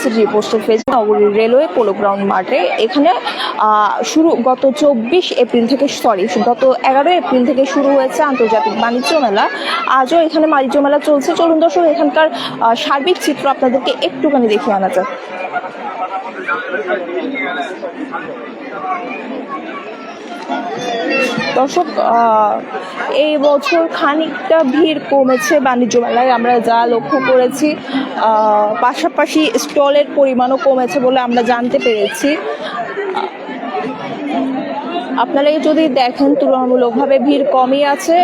City পোস্টের phase নগরী railway polo ground মাঠে এখানে শুরু গত 11 এপ্রিল থেকে শুরু হয়েছে আন্তর্জাতিক বাণিজ্য মেলা। আজও এখানে বাণিজ্য মেলা চলছে। চলুন দর্শক এখানকার সার্বিক চিত্র আপনাদেরকে একটুখানি দেখিয়ে আনা যাক। দর্শক, এই বছর খানিকটা ভিড় কমেছে বাণিজ্য মেলায়, আমরা যা লক্ষ্য করেছি। পাশাপাশি স্টলের পরিমাণও কমেছে বলে আমরা জানতে পেরেছি। আপনারা যদি দেখেন তুলনামূলকভাবে ভিড় কমই আছে,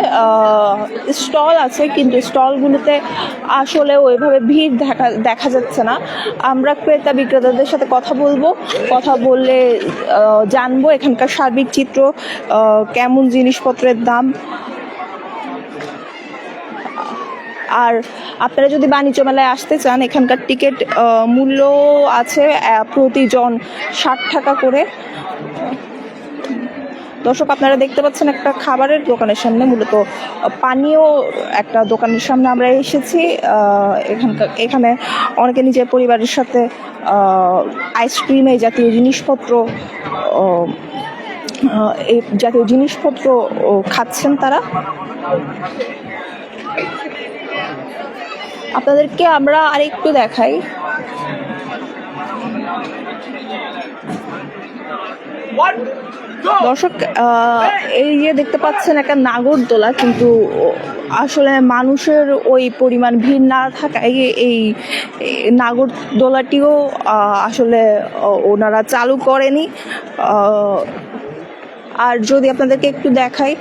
স্টল আছে কিন্তু স্টলগুলোতে আসলে ওইভাবে ভিড় দেখা যাচ্ছে না। আমরা ক্রেতা বিক্রেতাদের সাথে কথা বললে জানবো এখানকার সার্বিক চিত্র, কেমন জিনিসপত্রের দাম। আর আপনারা যদি বাণিজ্য মেলায় আসতে চান, এখানকার টিকিট মূল্য আছে প্রতিজন 60 টাকা করে। দর্শক, আপনারা দেখতে পাচ্ছেন একটা খাবারের দোকানের সামনে, মূলত পানীয় একটা দোকানের সামনে আমরা এসেছি। এখানে অনেকে নিজের পরিবারের সাথে আইসক্রিম এই জাতীয় জিনিসপত্র খাচ্ছেন তারা। আপনাদেরকে আমরা আরেকটু দেখাই। দর্শক, এই যে দেখতে পাচ্ছেন একটা নাগরদোলা, কিন্তু আসলে মানুষের ওই পরিমাণ ভিড় না থাকায় এই নাগরদোলাটিও আসলে ওনারা চালু করেনি। আর যদি আপনাদেরকে একটু দেখাই,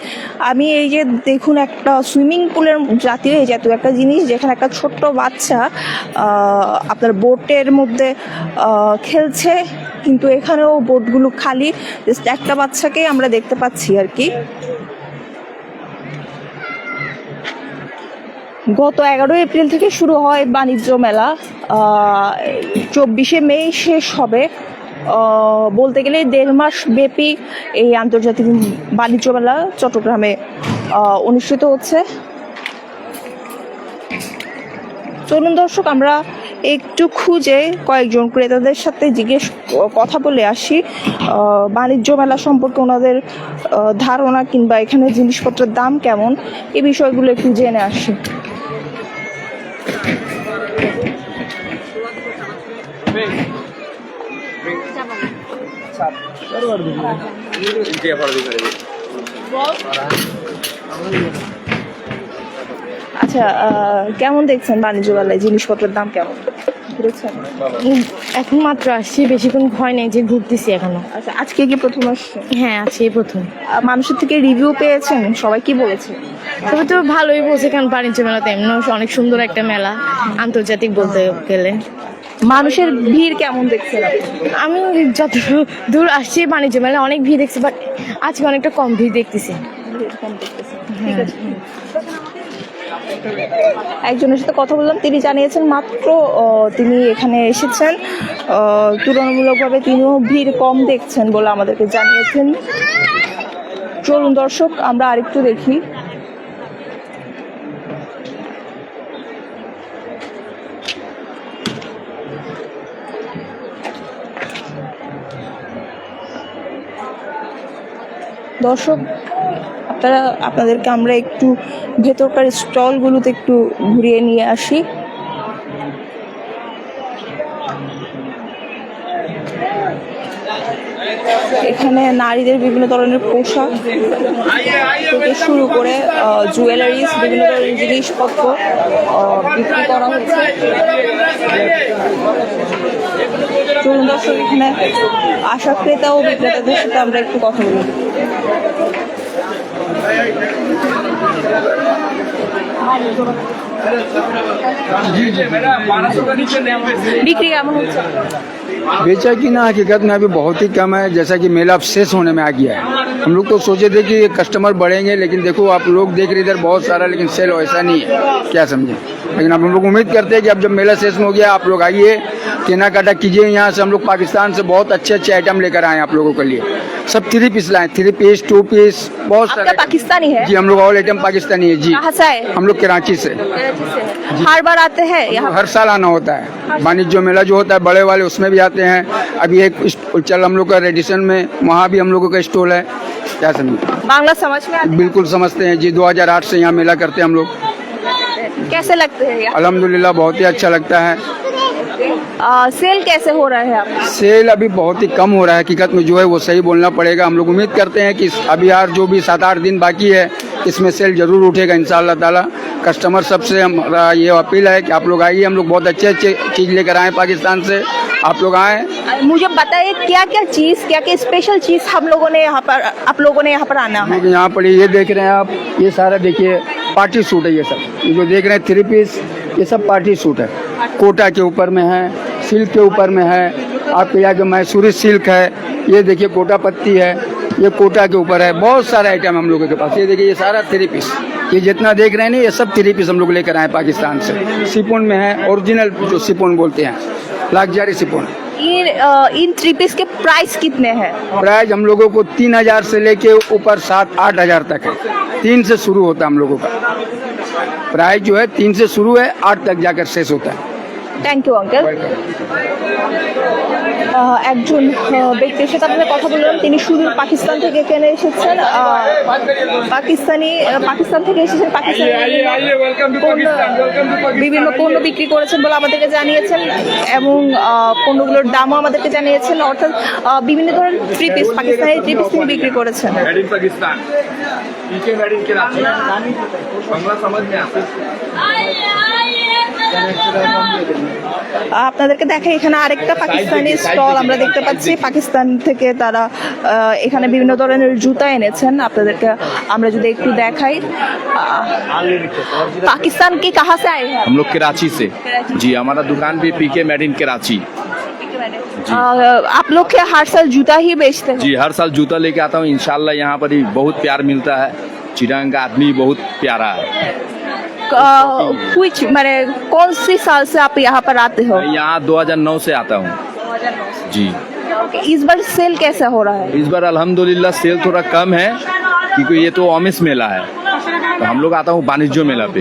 আমি এই যে দেখুন একটা সুইমিং পুলের জাতীয় একটা জিনিস, যেখানে একটা ছোট্ট বাচ্চা আপনার বোটের মধ্যে খেলছে, কিন্তু এখানেও বোটগুলো খালি, জাস্ট একটা বাচ্চাকে আমরা দেখতে পাচ্ছি আর কি। গত 11 এপ্রিল থেকে শুরু হয় বাণিজ্য মেলা, 24 মে শেষ হবে। বলতে গেলে 1.5 মাস ব্যাপী এই আন্তর্জাতিক বাণিজ্য মেলা চট্টগ্রামে অনুষ্ঠিত হচ্ছে। চলুন দর্শক, আমরা একটু খুঁজে কয়েকজন ক্রেতাদের সাথে কথা বলে আসি, বাণিজ্য মেলা সম্পর্কে ওনাদের ধারণা কিংবা এখানে জিনিসপত্রের দাম কেমন, এই বিষয়গুলো একটু জেনে আসি। আচ্ছা, কেমন দেখছেন বাণিজ্য মেলায় জিনিসপত্রের দাম কেমন? এখন মাত্র আসছি, বেশিক্ষণ ভয় নেই যে ঘুরতেছি এখনো। আচ্ছা, আজকে কি প্রথম আসছে? হ্যাঁ, আজকে প্রথম। মানুষের থেকে রিভিউ পেয়েছেন? সবাই কি বলেছে? তবে তো ভালোই বলছে, কারণ বাণিজ্য মেলাতে এমনি অনেক সুন্দর একটা মেলা, আন্তর্জাতিক বলতে গেলে। মানুষের ভিড় কেমন দেখছেন? আমি যত দূর আসছি বাণিজ্য মেলা অনেক ভিড় দেখছি, বাট আজকে অনেকটা কম ভিড় দেখতেছি। ঠিক আছে। একজনের সাথে কথা বললাম, তিনি জানিয়েছেন মাত্র তিনি এখানে এসেছেন, তুলনামূলকভাবে তিনিও ভিড় কম দেখছেন বলে আমাদেরকে জানিয়েছেন। চলুন দর্শক, আমরা আরেকটু দেখি। দর্শক, আপনাদেরকে আমরা একটু ভেতরকার স্টলগুলোতে একটু ঘুরিয়ে নিয়ে আসি। এখানে নারীদের বিভিন্ন ধরনের পোশাক থেকে শুরু করে জুয়েলারিস, বিভিন্ন ধরনের জিনিসপত্র বিক্রি করা হচ্ছে। চলুন দর্শক, এখানে আসা ক্রেতা ও বিক্রেতাদের সাথে আমরা একটু কথা বলি। बिक्री केमन होच्छे? बेचा कि ना हकीकत में अभी बहुत ही कम है, जैसा कि मेला अब शेष होने में आ गया है। हम लोग तो सोचे थे कि कस्टमर बढ़ेंगे, लेकिन देखो आप लोग देख रहे इधर बहुत सारा, लेकिन सेल वैसा नहीं है, क्या समझे। लेकिन अब हम लोग उम्मीद करते हैं कि अब जब मेला शेष हो गया, आप लोग आइए, केना काटा कीजिए। यहाँ से हम लोग पाकिस्तान से बहुत अच्छे अच्छे आइटम लेकर आए आप लोगों के लिए। सब 3 पीस लाए, 3 पीस 2 पीस बहुत आपका सारे। पाकिस्तानी है? जी हम लोग ऑल आइटम पाकिस्तानी है जी। कहाँ से आए? हम लोग कराची से। कराची से है। हर बार आते हैं यहाँ? हर साल आना होता है, वाणिज्य मेला जो होता है बड़े वाले उसमें भी आते हैं। अभी एक चल हम लोग का रेडिसन में, वहाँ भी हम लोगों का स्टॉल है। क्या समझे? बांग्ला समझ में आती बिल्कुल समझते हैं जी। 2008 से यहाँ मेला करते हैं हम लोग। है? कैसे लगते हैं यहाँ? अल्हम्दुलिल्लाह बहुत ही अच्छा लगता है। सेल कैसे हो रहा है आप? सेल अभी बहुत ही कम हो रहा है, हकीकत में जो है वो सही बोलना पड़ेगा। हम लोग उम्मीद करते हैं कि अभी यार जो भी 7-8 दिन बाकी है इसमें सेल जरूर उठेगा इंशाअल्लाह ताला। कस्टमर सबसे हमारा ये अपील है कि आप लोग आइए, हम लोग बहुत अच्छे अच्छे चीज़ लेकर आए पाकिस्तान से, आप लोग आए। मुझे बताइए क्या क्या स्पेशल चीज हम लोगों ने यहाँ पर, आप लोगों ने यहाँ पर आना है? लोग यहाँ पर ये देख रहे हैं आप, ये सारा देखिए पार्टी सूट है। ये सब ये जो देख रहे हैं 3 पीस, ये सब पार्टी सूट है। कोटा के ऊपर में है, सिल्क के ऊपर में है, आपके यहाँ के मैसूरी सिल्क है, ये देखिए कोटा पत्ती है, ये कोटा के ऊपर है। बहुत सारे आइटम हम लोगों के पास। ये देखिए ये सारा 3 पीस, ये जितना देख रहे हैं ना ये सब 3 पीस हम लोग लेकर आए पाकिस्तान से। सिपोन में है, ओरिजिनल जो सिपोन बोलते हैं, लग्जरी सिपोन। इन 3 पीस के प्राइस कितने हैं? प्राइस हम लोगों को 3000 से लेके ऊपर 7-8 हजार तक है। 3 से शुरू होता है हम लोगों का प्राइस जो है, 3 से शुरू है, 8 तक जाकर शेष होता है। Thank you uncle. একজন ব্যক্তির সাথে আপনাদের কথা বললাম, তিনি সুদূর পাকিস্তান থেকে কিনে এসেছেন। পাকিস্তান থেকে এসেছেন, বিভিন্ন পণ্য বিক্রি করেছেন বলে আমাদেরকে জানিয়েছেন এবং পণ্যগুলোর দামও আমাদেরকে জানিয়েছেন। অর্থাৎ বিভিন্ন ধরনের 3 পিস, পাকিস্তানের 3 পিস তিনি বিক্রি করেছেন। पाकिस्तान बांग्ला समझ में आता है। আপনাদেরকে দেখে এখানে আরেকটা পাকিস্তানি স্টল আমরা দেখতে পাচ্ছি। পাকিস্তান থেকে তারা এখানে বিভিন্ন ধরনের জুতা এনেছেন। আপনাদেরকে আমরা যদি একটু দেখাই, पाकिस्तान के कहाँ से आए हैं? हम लोग कराची से जी। हमारा दुकान भी पीके मेड इन कराची आप लोग के हर साल जूता ही बेचते हैं? जी। हर साल जूता लेके आता हूँ इंशाल्लाह। यहाँ पर ही बहुत प्यार मिलता है। चिरांग का आदमी बहुत प्यारा है। कुछ मैंने कौन सी साल से आप यहाँ पर आते हो? मैं यहाँ 2009 से आता हूँ जी। इस बार सेल कैसा हो रहा है? इस बार अल्हम्दुलिल्लाह सेल थोड़ा कम है क्योंकि ये तो ओमिस मेला है, तो हम लोग आता हूँ वाणिज्य मेला पे।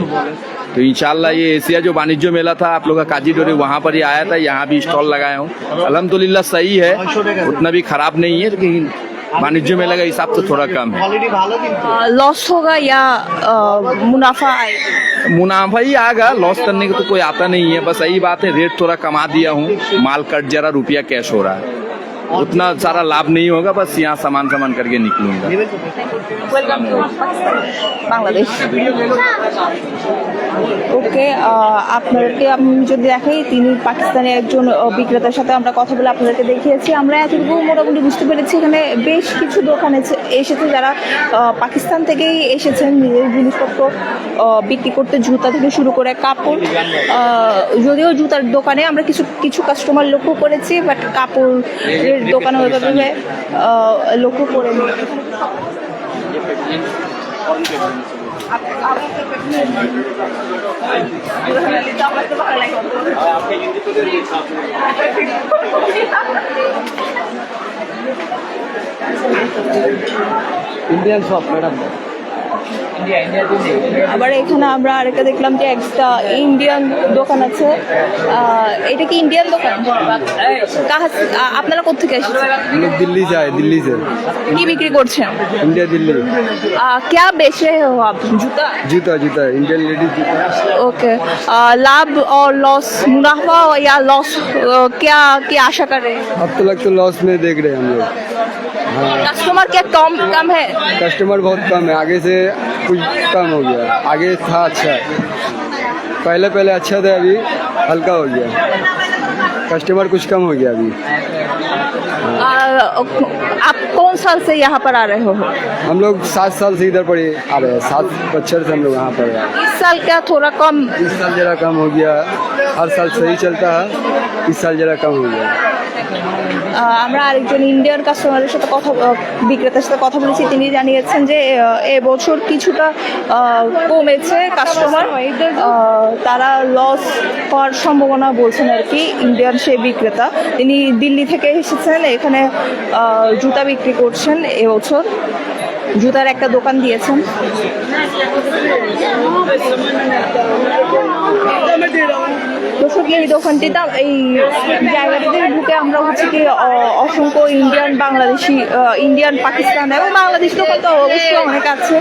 तो इंशाल्लाह ये एशिया जो वाणिज्य मेला था आप लोग का काजी डोरी, वहाँ पर ही आया था। यहाँ भी स्टॉल लगाया हूँ। अल्हम्दुलिल्लाह सही है, उतना भी खराब नहीं है, लेकिन वाणिज्य मेला का हिसाब से थोड़ा कम है। लॉस होगा या मुनाफा आएगा? मुनाफा ही आएगा, लॉस करने का तो कोई आता नहीं है। बस यही बात है, रेट थोड़ा कमा दिया हूँ, माल कट जरा, रुपया कैश हो रहा है, उतना सारा लाभ नहीं होगा। बस यहाँ सामान करके निकलूंगा। বাংলাদেশ। ওকে, আপনাদেরকে আমি যদি দেখাই, তিনি পাকিস্তানের একজন বিক্রেতার সাথে আমরা কথা বলে আপনাদেরকে দেখিয়েছি। আমরা এতটুকু মোটামুটি বুঝতে পেরেছি এখানে বেশ কিছু দোকান এসেছে যারা পাকিস্তান থেকেই এসেছেন নিজের জিনিসপত্র বিক্রি করতে, জুতা থেকে শুরু করে কাপড়। যদিও জুতার দোকানে আমরা কিছু কাস্টমার লক্ষ্য করেছি, বাট কাপড়ের দোকানে ওইভাবে লক্ষ্য করিনি। Indian shop madam. আবার এখানে আমরা আরেকটা দেখলাম যে একটা ইন্ডিয়ান দোকান আছে। এটা কি ইন্ডিয়ান দোকান? আপনারা কোথেকে এসেছেন? हम लोग दिल्ली से आए, दिल्ली से। কি বিক্রি করছেন? इंडिया दिल्ली। क्या बेच रहे हो आप? जूता? जूता जूता इंडियन लेडीज जूता। ओके, लाभ और लॉस, मुनाफा या लॉस क्या आशा कर रहे हैं? अब तक तो लॉस में देख रहे हैं हम लोग। हाँ, कस्टमर क्या कम है? कस्टमर बहुत कम है, आगे से कुछ कम हो गया। आगे था अच्छा, पहले अच्छा था, अभी हल्का हो गया। कस्टमर कुछ कम हो गया अभी। आप कौन साल से यहाँ पर आ रहे हो? हम लोग 7 साल से इधर पर ही आ रहे हैं, 7 बच्चर से हम लोग यहाँ पर हैं। इस साल क्या थोड़ा कम? इस साल जरा कम हो गया, हर साल सही चलता है, इस साल जरा कम हो गया। আমরা আরেকজন ইন্ডিয়ান কাস্টমারের সাথে বিক্রেতার সাথে কথা বলেছি। তিনি জানিয়েছেন যে এবছর কিছুটা কমেছে কাস্টমার, তারা লস হওয়ার সম্ভাবনা বলছেন আর কি। ইন্ডিয়ান সেই বিক্রেতা, তিনি দিল্লি থেকে এসেছেন, এখানে জুতা বিক্রি করছেন। এবছর জুতার একটা দোকান দিয়েছেন। দর্শক, এই দোকানটিতে, এই জায়গাটিতে ঢুকে আমরা হচ্ছে কি অসংখ্য ইন্ডিয়ান পাকিস্তান এবং বাংলাদেশ দোকান তো অবশ্যই অনেক আছে,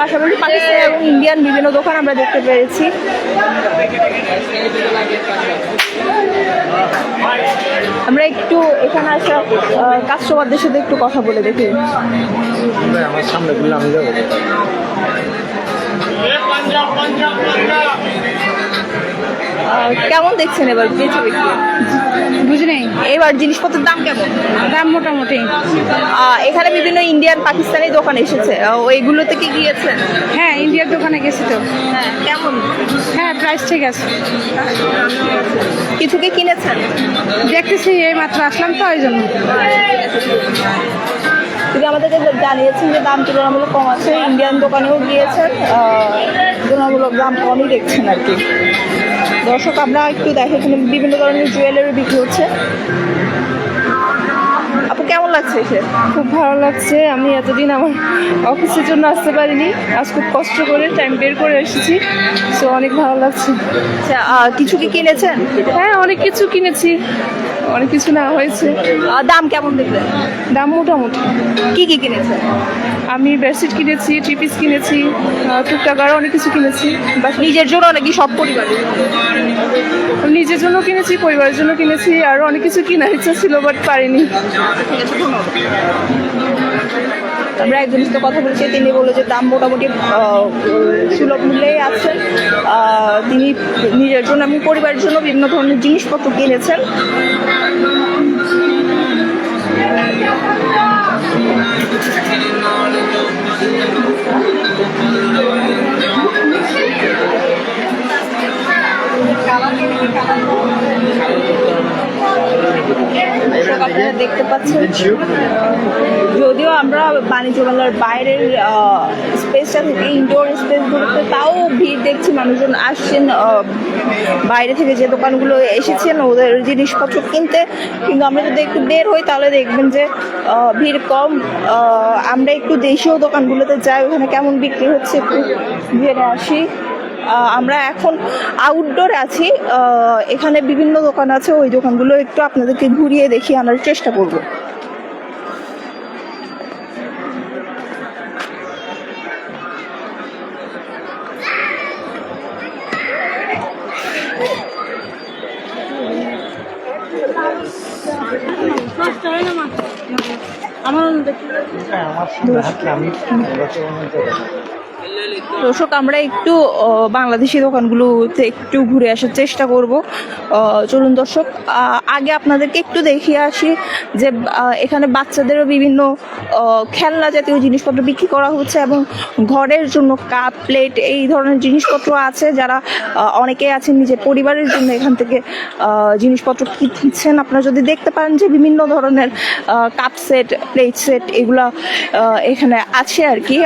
পাশাপাশি পাকিস্তান এবং ইন্ডিয়ান বিভিন্ন দোকান আমরা দেখতে পেরেছি। আমরা একটু এখানে আসা কাস্টমারদের সাথে একটু কথা বলে দেখি। আমার সামনে বললে আমি যাবো। কেমন দেখছেন এবার বেচে বিক্রি? বুঝি নাই, এবার জিনিসপত্রের দাম কেমন? দাম মোটামুটি। এখানে বিভিন্ন ইন্ডিয়ান পাকিস্তানি দোকান এসেছে, ওইগুলোতে কি গিয়েছেন? হ্যাঁ, ইন্ডিয়ার দোকানে গেছি তো। হ্যাঁ, কেমন? হ্যাঁ, প্রাইস ঠিক আছে। কিছু কি কিনেছেন? দেখতেছি, এই মাত্র আসলাম তো, ওই জন্য। তিনি আমাদেরকে জানিয়েছেন যে দাম তুলনামূলক কম আছে। ইন্ডিয়ান দোকানেও গিয়েছেন, তুলনামূলক দাম কমই দেখছেন আর কি। দর্শক, আমরা একটু দেখে এখানে বিভিন্ন ধরনের জুয়েলারি বিক্রি হচ্ছে। আপু, কেমন লাগছে এসে? খুব ভালো লাগছে। আমি এতদিন আমার অফিসের জন্য আসতে পারিনি, আজ খুব কষ্ট করে টাইম বের করে এসেছি, সো অনেক ভালো লাগছে। আচ্ছা, কিছু কি কিনেছেন? হ্যাঁ, অনেক কিছু কিনেছি, অনেক কিছু না হয়েছে। দাম কেমন দেখলেন? দাম মোটামুটি। কি কি কিনেছেন? আমি বেডশিট কিনেছি, থ্রি পিস কিনেছি, টুকটাক আরও অনেক কিছু কিনেছি। বা নিজের জন্য নাকি সব পরিবারের? নিজের জন্য কিনেছি, পরিবারের জন্য কিনেছি, আরও অনেক কিছু কেনার ইচ্ছা ছিল, বাট পারিনি। আমরা একজনের সাথে কথা বলছি, তিনি বললো যে দাম মোটামুটি সুলভ মূল্যেই আছে। তিনি নিজের জন্য এবং পরিবারের জন্য বিভিন্ন ধরনের জিনিসপত্র কিনেছেন। আপনারা দেখতে পাচ্ছেন, যদিও আমরা বাণিজ্য মেলার বাইরের স্পেসটা থেকে ইনডোর স্পেসগুলোতে তাও ভিড় দেখছি, মানুষজন আসছেন বাইরে থেকে, যে দোকানগুলো এসেছেন ওদের জিনিসপত্র কিনতে। কিন্তু আমরা যদি একটু বের হই তাহলে দেখবেন যে ভিড় কম। আমরা একটু দেশীয় দোকানগুলোতে যাই, ওখানে কেমন বিক্রি হচ্ছে একটু জেনে আসি। আমরা এখন আউটডোরে আছি, এখানে বিভিন্ন দোকান আছে, ওই দোকানগুলো একটু আপনাদেরকে ঘুরিয়ে দেখিয়ে আনার চেষ্টা করব। দর্শক, আমরা একটু বাংলাদেশি দোকানগুলোতে একটু ঘুরে আসার চেষ্টা করব। চলুন দর্শক, আগে আপনাদেরকে একটু দেখিয়ে আসি যে এখানে বাচ্চাদেরও বিভিন্ন খেলনা জাতীয় জিনিসপত্র বিক্রি করা হচ্ছে এবং ঘরের জন্য কাপ প্লেট এই ধরনের জিনিসপত্র আছে। যারা অনেকেই আছেন নিজের পরিবারের জন্য এখান থেকে জিনিসপত্র কিনছেন। আপনারা যদি দেখতে পারেন যে বিভিন্ন ধরনের কাপ সেট, প্লেট সেট এগুলা এখানে আছে আর কি।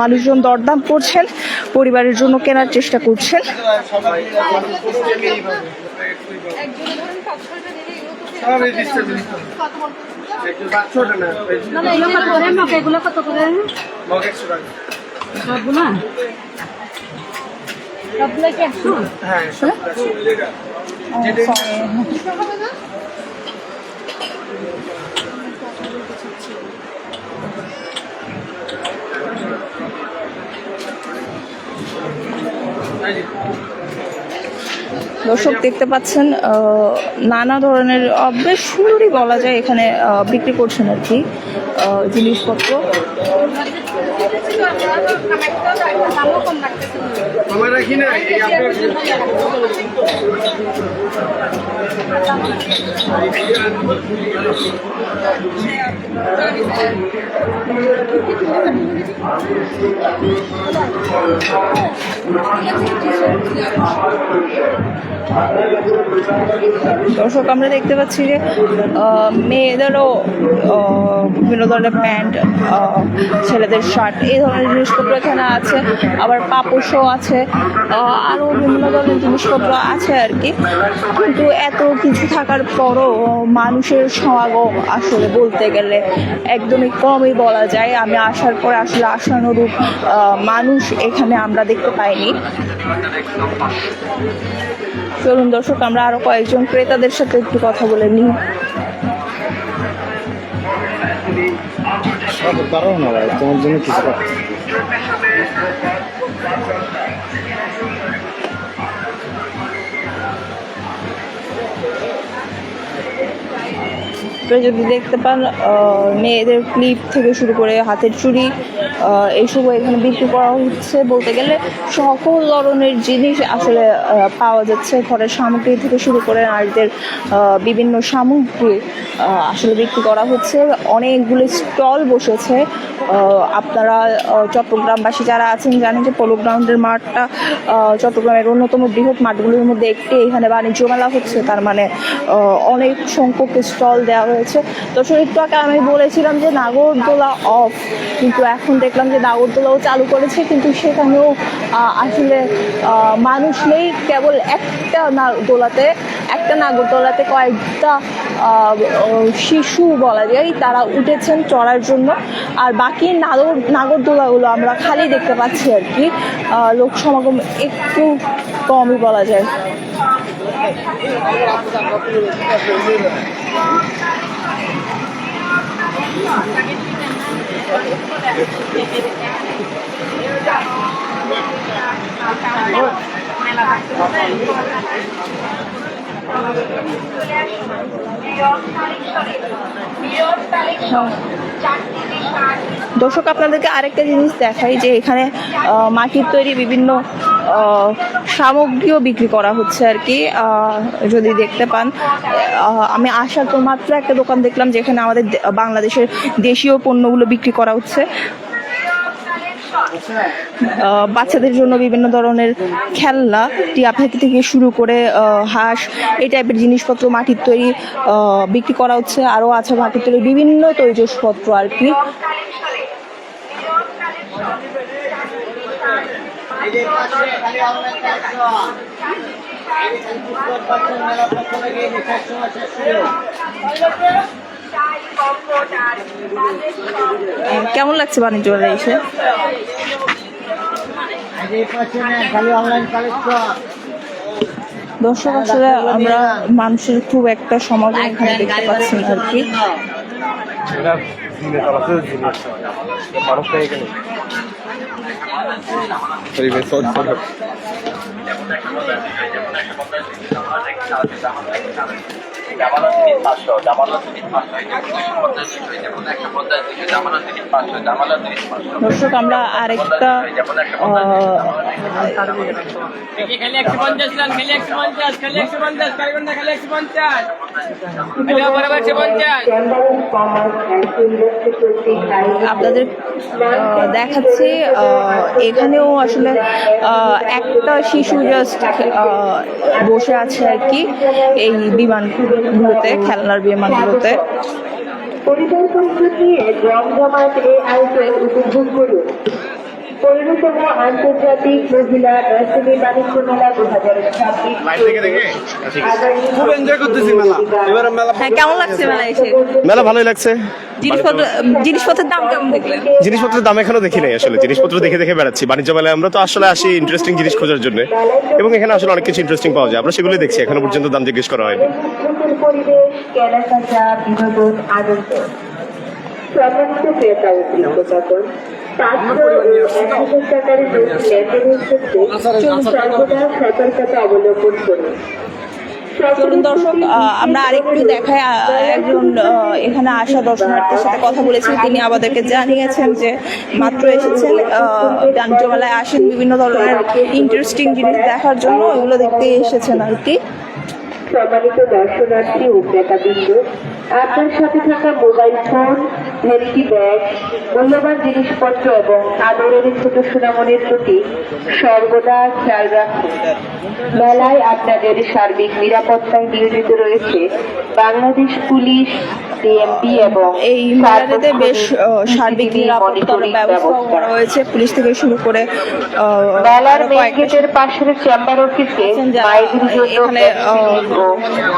মানুষজন দরদাম করছেন, পরিবারের জন্য কেনার চেষ্টা করছেন। দর্শক, দেখতে পাচ্ছেন নানা ধরনের বেশ সুন্দরই বলা যায় এখানে বিক্রি করছেন আর কি জিনিসপত্র। দর্শক আমরা দেখতে পাচ্ছি যে মেয়েদেরও বিভিন্ন ধরনের প্যান্ট, ছেলেদের শার্ট, এই ধরনের জিনিসপত্র এখানে আছে। আবার পাপোশও আছে, আরও বিভিন্ন ধরনের জিনিসপত্র আছে আর কি। কিন্তু এত কিছু থাকার পরও মানুষের সমাগম আসলে বলতে গেলে একদমই কমই বলা যায়। আমি আসার পরে আসলে আশানুরূপ মানুষ এখানে আমরা দেখতে পাইনি। চলুন দর্শক আমরা আরো কয়েকজন ক্রেতাদের সাথে একটু কথা বলে নিই। সব পারো না ভাই, তোমার জন্য কিছু করতে। আপনারা যদি দেখতে পান মেয়েদের ক্লিপ থেকে শুরু করে হাতের চুড়ি এইসবও এখানে বিক্রি করা হচ্ছে। বলতে গেলে সকল ধরনের জিনিস আসলে পাওয়া যাচ্ছে। ঘরের সামগ্রী থেকে শুরু করে নারীদের বিভিন্ন সামগ্রী আসলে বিক্রি করা হচ্ছে। অনেকগুলো স্টল বসেছে। আপনারা চট্টগ্রামবাসী যারা আছেন জানেন যে পোলো গ্রাউন্ডের মাঠটা চট্টগ্রামের অন্যতম বৃহৎ মাঠগুলির মধ্যে একটি। এখানে বাণিজ্য মেলা হচ্ছে, তার মানে অনেক সংখ্যক স্টল দেওয়া হয়েছে। তো একটু আগে আমি বলেছিলাম যে নাগরদোলা অফ, কিন্তু এখন দেখলাম যে নাগরদোলাও চালু করেছে, কিন্তু সেখানেও আসলে মানুষ নেই। কেবল একটা নাগরদোলাতে কয়েকটা শিশু বলা যায় তারা উঠেছেন চড়ার জন্য। আর বাকি নাগরদোলাগুলো আমরা খালি দেখতে পাচ্ছি আর কি। লোক সমাগম একটু কমই বলা যায়। দর্শক আপনাদেরকে আরেকটা জিনিস দেখাই যে এখানে মাটির তৈরি বিভিন্ন সামগ্রীও বিক্রি করা হচ্ছে আর কি। যদি দেখতে পান, আমি আসার তো মাত্র একটা দোকান দেখলাম যেখানে আমাদের বাংলাদেশের দেশীয় পণ্যগুলো বিক্রি করা হচ্ছে। বাচ্চাদের জন্য বিভিন্ন ধরনের খেলনা, টিয়া পাখি থেকে শুরু করে হাঁস, এই টাইপের জিনিসপত্র মাটির তৈরি বিক্রি করা হচ্ছে। আরও আছে মাটির তৈরি বিভিন্ন তৈজসপত্র আর কি। কেমন লাগছে বাণিজ্য মেলায় এসে? দর্শক আসলে আমরা মানুষের খুব একটা সমাগম এখানে দেখতে পাচ্ছি না আর কি। দর্শক আমরা আরেকটা আপনাদের দেখাচ্ছি। এখানেও আসলে একটা শিশু জাস্ট বসে আছে আর কি এই বিমানগুলোতে, খেলনার বিমানগুলোতে। পরিকল্পনা নিয়ে জমজমাট এই আয়োজন উপভোগ করুন। 15তম আন্তর্জাতিক মহিলা এসএমই বাণিজ্য মেলা 2026। খুব এনজয় করতেছি মেলা। এবারে মেলা কেমন লাগছে মেলা এসে? মেলা ভালোই লাগছে। জিনিসপত্রের দাম কেমন দেখলেন? জিনিসপত্রের দাম এখনো দেখি নাই, আসলে জিনিসপত্র দেখে দেখে বেড়াচ্ছি। বাণিজ্য মেলায় আমরা তো আসলে আসি ইন্টারেস্টিং জিনিস খোঁজার জন্য, এবং এখানে আসলে অনেক কিছু ইন্টারেস্টিং পাওয়া যায়। আমরা সেগুলোই দেখছি, এখনো পর্যন্ত দাম জিজ্ঞেস করা হয়নি। পরিবেশ, কেনাকাটা, বিনোদন, আনন্দ, সম্মানিত ক্রেতা ও বিক্রেতাগণ, সরকারি লেনদেনের ক্ষেত্রে সর্বদা সতর্কতা অবলম্বন করুন। চলুন দর্শক আমরা আরেকটু দেখাই। একজন এখানে আসা দর্শনার্থীর সাথে কথা বলেছি, তিনি আমাদেরকে জানিয়েছেন যে মাত্র এসেছেন বাণিজ্য মেলায়, আসেন বিভিন্ন ধরনের ইন্টারেস্টিং জিনিস দেখার জন্য, ওইগুলো দেখতে এসেছেন আর কি। সম্মানিত দর্শনার্থী ও ক্রেতাবৃন্দ, আপনার সাথে থাকা মোবাইল ফোন, ভ্যানিটি ব্যাগ, মূল্যবান জিনিসপত্র এবং আদরের ছোট সোনামণির প্রতি সর্বদা খেয়াল রাখুন। মেলায় আপনাদের সার্বিক নিরাপত্তায় নিয়োজিত রয়েছে বাংলাদেশ পুলিশ, ডিএমপি এবং এই মেলাটাতে বেশ সার্বিক নিরাপত্তার ব্যবস্থা করা হয়েছে, পুলিশ থেকে শুরু করে মেলার আরো মেইন কয়েকটা গেটের পাশের চেম্বার অফিসে যারা মায়েদের জন্য এখানে ভ্যাকসিন ও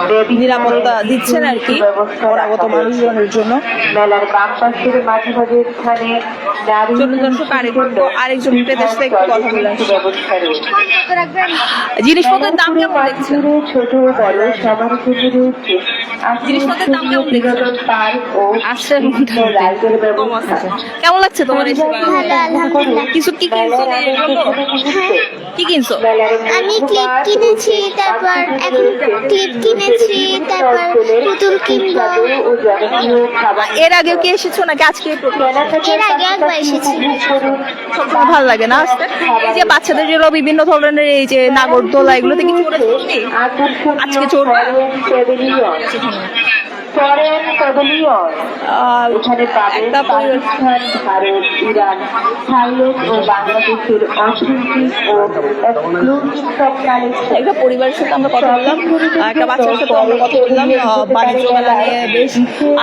বেবি নিরাপত্তা দিচ্ছেন আর কি ব্যবস্থা পরাগত রাখা হয়েছে। মানুষজনের জন্য। মেলার বাম পাশের মাঝে মাঝে স্থানে নারী চলুন দর্শক, আরেকজন ক্রেতার সাথে একটু কথা বলে আসি। ব্যবস্থা রয়েছে। জিনিসপত্রের দাম কেমন দেখছেন? ছোট ও বড় সবার জন্য রয়েছে জিনিসপত্রের দাম কেমন দেখছেন? বিনোদন পার্ক ও আসছে বিভিন্ন রাইডের ব্যবস্থা। কেমন লাগছে তোমার এসে? কিছু কি কিনছো? কি কিনছো? আমি ক্লিপ কিনেছি, তারপর এখন ক্লিপ কিনেছি, তারপর পুতুল কিনবো। এর আগে কি এসেছো নাকি আজকে প্রথম? এর আগে একবার এসেছি। সবসময় ভালো লাগে না আসতে? এই যে বাচ্চাদের জন্য বিভিন্ন ধরনের এই যে নাগরদোলা, এগুলোতে কি চড়েছো তুমি? আজকে চড়বে? এখানে পাবেন একটা পরিবার পাকিস্তান, ভারত, ইরান, থাইল্যান্ড ও বাংলাদেশের অথেন্টিক ও এক্সক্লুসিভ সব কালেকশন। একটা পরিবারের সাথে আমরা কথা বললাম, একটা বাচ্চার সাথে আমরা কথা বললাম, বাণিজ্য মেলা নিয়ে বেশ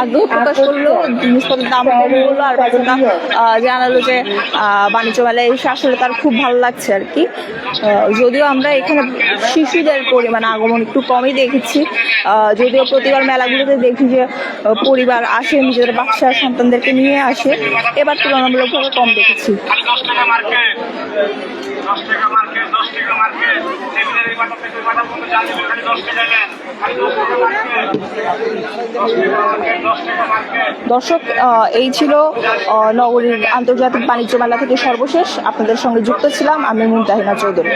আগ্রহ প্রকাশ করলো, জিনিসপত্রের দাম কম বললো, আর বাচ্চাটা জানালো যে বাণিজ্য মেলায় এসে আসলে তার খুব ভালো লাগছে আর কি। যদিও আমরা এখানে শিশুদের পরিমাণ আগমন একটু কমই দেখেছি, যদিও প্রতিবার মেলাগুলোতে দেখি যে পরিবার আসে, নিজেদের বাচ্চা সন্তানদেরকে নিয়ে আসে, এবার তুলনামূলকভাবে কম দেখেছি। দর্শক, এই ছিল নগরীর আন্তর্জাতিক বাণিজ্য মেলা থেকে সর্বশেষ। আপনাদের সঙ্গে যুক্ত ছিলাম আমি মুমতাহিনা চৌধুরী।